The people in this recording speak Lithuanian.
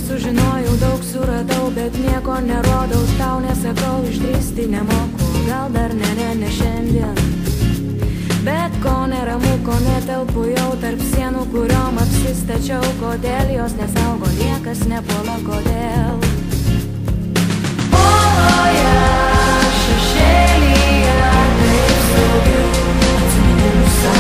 Sužinojau, daug suradau, bet nieko nerodau, tau nesakau, išdrįsti nemoku, gal dar ne šiandien. Bet ko neramu, ko netelpu jau tarp sienų, kuriom apsistačiau, kodėl jos nesaugo, niekas nepuola, kodėl. Oloje, šešėlyje, taip saugiu, atsiminimu savo.